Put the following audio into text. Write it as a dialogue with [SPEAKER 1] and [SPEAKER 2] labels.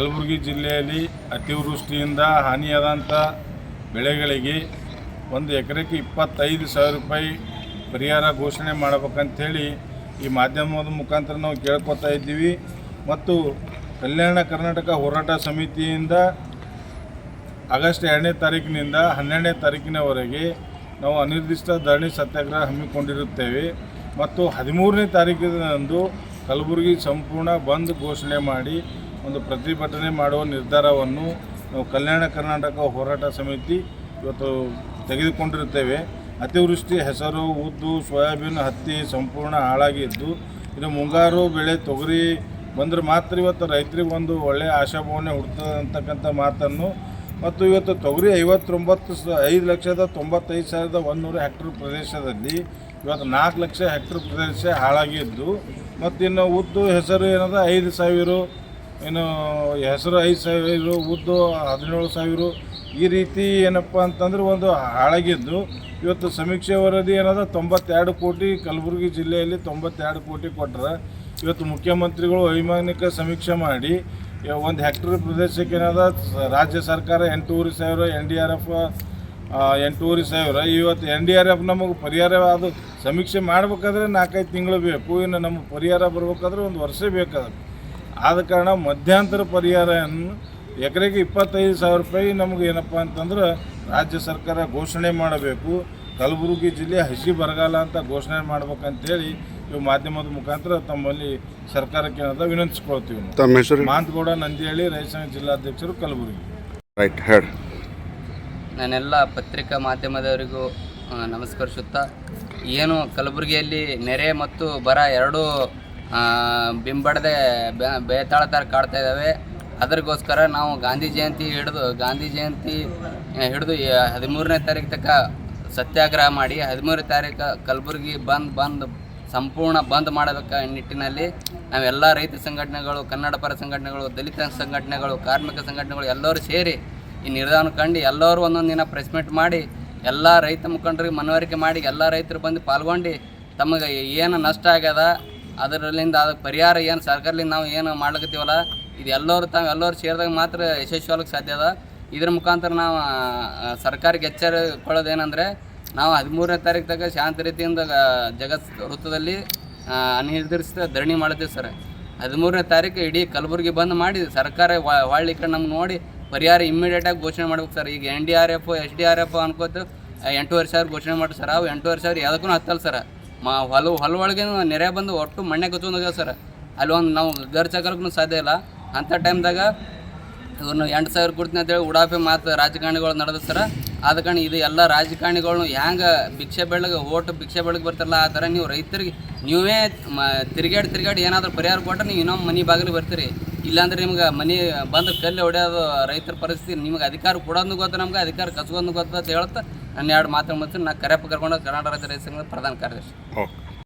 [SPEAKER 1] ಕಲಬುರಗಿ ಜಿಲ್ಲೆಯಲ್ಲಿ ಅತಿವೃಷ್ಟಿಯಿಂದ ಹಾನಿಯಾದಂಥ ಬೆಳೆಗಳಿಗೆ ಒಂದು ಎಕರೆಗೆ 25,000 ರೂಪಾಯಿ ಪರಿಹಾರ ಘೋಷಣೆ ಮಾಡಬೇಕಂಥೇಳಿ ಈ ಮಾಧ್ಯಮದ ಮುಖಾಂತರ ನಾವು ಕೇಳ್ಕೊತಾ ಇದ್ದೀವಿ. ಮತ್ತು ಕಲ್ಯಾಣ ಕರ್ನಾಟಕ ಹೋರಾಟ ಸಮಿತಿಯಿಂದ ಆಗಸ್ಟ್ 2ನೇ ತಾರೀಕಿನಿಂದ 12ನೇ ತಾರೀಕಿನವರೆಗೆ ನಾವು ಅನಿರ್ದಿಷ್ಟ ಧರಣಿ ಸತ್ಯಾಗ್ರಹ ಹಮ್ಮಿಕೊಂಡಿರುತ್ತೇವೆ. ಮತ್ತು 13ನೇ ತಾರೀಕಿನಂದು ಕಲಬುರಗಿ ಸಂಪೂರ್ಣ ಬಂದ್ ಘೋಷಣೆ ಮಾಡಿ ಒಂದು ಪ್ರತಿಭಟನೆ ಮಾಡುವ ನಿರ್ಧಾರವನ್ನು ನಾವು ಕಲ್ಯಾಣ ಕರ್ನಾಟಕ ಹೋರಾಟ ಸಮಿತಿ ಇವತ್ತು ತೆಗೆದುಕೊಂಡಿರುತ್ತೇವೆ. ಅತಿವೃಷ್ಟಿ ಹೆಸರು, ಉದ್ದು, ಸೋಯಾಬೀನ್, ಹತ್ತಿ ಸಂಪೂರ್ಣ ಹಾಳಾಗಿದ್ದು, ಇನ್ನು ಮುಂಗಾರು ಬೆಳೆ ತೊಗರಿ ಬಂದರೆ ಮಾತ್ರ ಇವತ್ತು ರೈತರಿಗೆ ಒಂದು ಒಳ್ಳೆಯ ಆಶಾಭಾವನೆ ಹುಡ್ತದೆ ಅಂತಕ್ಕಂಥ ಮಾತನ್ನು. ಮತ್ತು ಇವತ್ತು ತೊಗರಿ 5,95,100 ಹೆಕ್ಟರ್ ಪ್ರದೇಶದಲ್ಲಿ ಇವತ್ತು 4 ಲಕ್ಷ ಹೆಕ್ಟರ್ ಪ್ರದೇಶ ಹಾಳಾಗಿದ್ದು, ಮತ್ತು ಇನ್ನು ಉದ್ದು ಹೆಸರು ಏನದ 5,000, ಇನ್ನು ಹೆಸರು 5,000, ಉದ್ದು 17,000 ಈ ರೀತಿ ಏನಪ್ಪ ಅಂತಂದ್ರೆ ಒಂದು ಹಾಳಾಗಿದ್ದು. ಇವತ್ತು ಸಮೀಕ್ಷೆ ವರದಿ ಏನದ 92 ಕೋಟಿ ಕಲಬುರಗಿ ಜಿಲ್ಲೆಯಲ್ಲಿ 92 ಕೋಟಿ ಕೊಟ್ಟರೆ ಇವತ್ತು ಮುಖ್ಯಮಂತ್ರಿಗಳು ವೈಮಾನಿಕ ಸಮೀಕ್ಷೆ ಮಾಡಿ ಒಂದು ಹೆಕ್ಟರ್ ಪ್ರದೇಶಕ್ಕೆ ಏನದ ರಾಜ್ಯ ಸರ್ಕಾರ 8,500, NDRF 8,500. ಇವತ್ತು NDRF ನಮಗೆ ಪರಿಹಾರ ಅದು ಸಮೀಕ್ಷೆ ಮಾಡಬೇಕಾದ್ರೆ 4-5 ತಿಂಗಳು ಬೇಕು. ಇನ್ನು ನಮಗೆ ಪರಿಹಾರ ಬರಬೇಕಾದ್ರೆ 1 ವರ್ಷ ಬೇಕಾದ್ರೆ. ಆದ ಕಾರಣ ಮಧ್ಯಂತರ ಪರಿಹಾರವನ್ನು ಎಕರೆಗೆ 25,000 ರೂಪಾಯಿ ನಮಗೆ ಏನಪ್ಪ ಅಂತಂದ್ರೆ ರಾಜ್ಯ ಸರ್ಕಾರ ಘೋಷಣೆ ಮಾಡಬೇಕು. ಕಲಬುರಗಿ ಜಿಲ್ಲೆ ಹಸಿ ಬರಗಾಲ ಅಂತ ಘೋಷಣೆ ಮಾಡ್ಬೇಕಂತೇಳಿ ಇವು ಮಾಧ್ಯಮದ ಮುಖಾಂತರ ತಮ್ಮಲ್ಲಿ ಸರ್ಕಾರಕ್ಕೆ ಏನಂತ ವಿನಂತಿಸ್ಕೊಳ್ತೀವಿ. ಮಾಂತಗೌಡ ನಂದಿಹಳ್ಳಿ, ರೈತ ಸಂಘ ಜಿಲ್ಲಾಧ್ಯಕ್ಷರು, ಕಲಬುರಗಿ.
[SPEAKER 2] ರೈಟ್, ಹೇಳಿ.
[SPEAKER 3] ನಾನೆಲ್ಲ ಪತ್ರಿಕಾ ಮಾಧ್ಯಮದವರಿಗೂ ನಮಸ್ಕರಿಸುತ್ತಾ, ಏನು ಕಲಬುರಗಿಯಲ್ಲಿ ನೆರೆ ಮತ್ತು ಬರ ಎರಡೂ ಬಿಂಬಡದೆ ಬೇತಾಳತರ ಕಾಡ್ತಾ ಇದ್ದಾವೆ. ಅದಕ್ಕೋಸ್ಕರ ನಾವು ಗಾಂಧಿ ಜಯಂತಿ ಹಿಡಿದು 13ನೇ ತಾರೀಕು ತನಕ ಸತ್ಯಾಗ್ರಹ ಮಾಡಿ 13ನೇ ತಾರೀಕು ಕಲಬುರಗಿ ಸಂಪೂರ್ಣ ಬಂದ್ ಮಾಡಬೇಕ ನಿಟ್ಟಿನಲ್ಲಿ ನಾವೆಲ್ಲ ರೈತ ಸಂಘಟನೆಗಳು, ಕನ್ನಡ ಪರ ಸಂಘಟನೆಗಳು, ದಲಿತ ಸಂಘಟನೆಗಳು, ಕಾರ್ಮಿಕ ಸಂಘಟನೆಗಳು ಎಲ್ಲರೂ ಸೇರಿ ಈ ನಿರ್ಧಾರ ಕಂಡು ಎಲ್ಲರೂ ಒಂದೊಂದು ದಿನ ಪ್ರೆಸ್ ಮೀಟ್ ಮಾಡಿ ಎಲ್ಲ ರೈತ ಮುಖಂಡರಿಗೆ ಮನವರಿಕೆ ಮಾಡಿ ಎಲ್ಲ ರೈತರು ಬಂದು ಪಾಲ್ಗೊಂಡು ತಮಗೆ ಏನು ನಷ್ಟ ಆಗ್ಯದ ಅದರಲ್ಲಿಂದ ಅದಕ್ಕೆ ಪರಿಹಾರ ಏನು ಸರ್ಕಾರದಿಂದ ನಾವು ಏನು ಮಾಡ್ಲಿಕತ್ತೀವಲ್ಲ ಇದು ತಾವೆಲ್ಲರೂ ಸೇರಿದಾಗ ಮಾತ್ರ ಯಶಸ್ವಿಯಾಗಲಿಕ್ಕೆ ಸಾಧ್ಯ ಅದ. ಇದ್ರ ಮುಖಾಂತರ ನಾವು ಸರ್ಕಾರಕ್ಕೆ ಎಚ್ಚರಿಕೊಳ್ಳೋದೇನೆಂದರೆ, ನಾವು 13ನೇ ತಾರೀಕು ತನಕ ಶಾಂತ ರೀತಿಯಿಂದ ಜಗತ್ ವೃತ್ತದಲ್ಲಿ ಅನಿರ್ದಿಷ್ಟ ಧರಣಿ ಮಾಡ್ತೀವಿ ಸರ್. 13ನೇ ತಾರೀಕು ಇಡೀ ಕಲಬುರಗಿ ಬಂದ್ ಮಾಡಿ ಸರ್ಕಾರ ಹೊಳ್ಳಿ ಕಡೆ ನಮ್ಗೆ ನೋಡಿ ಪರಿಹಾರ ಇಮ್ಮಿಡಿಯೇಟಾಗಿ ಘೋಷಣೆ ಮಾಡ್ಬೇಕು ಸರ್. ಈಗ NDRF SDRF ಅನ್ಕೋತು 8,500 ಘೋಷಣೆ ಮಾಡಿ ಸರ್. ಅವು 8,500 ಯಾವುದಕ್ಕೂ ಹತ್ತಲ್ಲ ಸರ್. ಹೊಲೊಳಗೆ ನೆರೆ ಬಂದು ಒಟ್ಟು ಮಣ್ಣೆ ಕತ್ಕೊಂಡು ಹೋಗ್ಯಾವ ಸರ್. ಅಲ್ಲಿ ಒಂದು ನಾವು ಗರ್ಚಾಕಲಕ್ಕೂ ಸಾಧ್ಯ ಇಲ್ಲ. ಅಂಥ ಟೈಮ್ದಾಗ ಇವ್ರನ್ನ 8,000 ಕೊಡ್ತೀನಿ ಅಂತೇಳಿ ಉಡಾಫೆ ಮಾತು ರಾಜಕಾರಣಿಗಳು ನಡೆದ ಸರ್. ಆದ ಕಾರಣ ಇದು ಎಲ್ಲ ರಾಜಕಾರಣಿಗಳು ಹ್ಯಾಂಗೆ ಭಿಕ್ಷೆ ಬೆಳಗ್ಗೆ ಬರ್ತಾರಲ್ಲ ಆ ಥರ ನೀವು ರೈತರಿಗೆ ನೀವೇ ತಿರುಗಾಡಿ ಏನಾದರೂ ಪರಿಹಾರ ಕೊಟ್ಟರೆ ನೀವು ಇನ್ನೊಮ್ಮೆ ಮನೆ ಬಾಗಿಲಿಗೆ ಬರ್ತೀರಿ. ಇಲ್ಲಾಂದ್ರೆ ನಿಮ್ಗೆ ಮನೆ ಬಂದು ಕಲ್ಲಿ ಹೊಡೆಯೋದು ರೈತರ ಪರಿಸ್ಥಿತಿ. ನಿಮ್ಗೆ ಅಧಿಕಾರ ಕೊಡೋದು ಗೊತ್ತು, ನಮ್ಗೆ ಅಧಿಕಾರ ಕಸ್ಕೊಂಡು ಗೊತ್ತು ಅಂತ ಹೇಳ್ತಾ ನಾನು 2 ಮಾತು ಮುಗಿಸಿ ನಾ ಕರೆಯಪ್ಪ ಕರ್ಕೊಂಡು ಕರ್ನಾಟಕ ರಾಜ್ಯ ರೈತ ಸಂಘದ ಪ್ರಧಾನ ಕಾರ್ಯದರ್ಶಿ.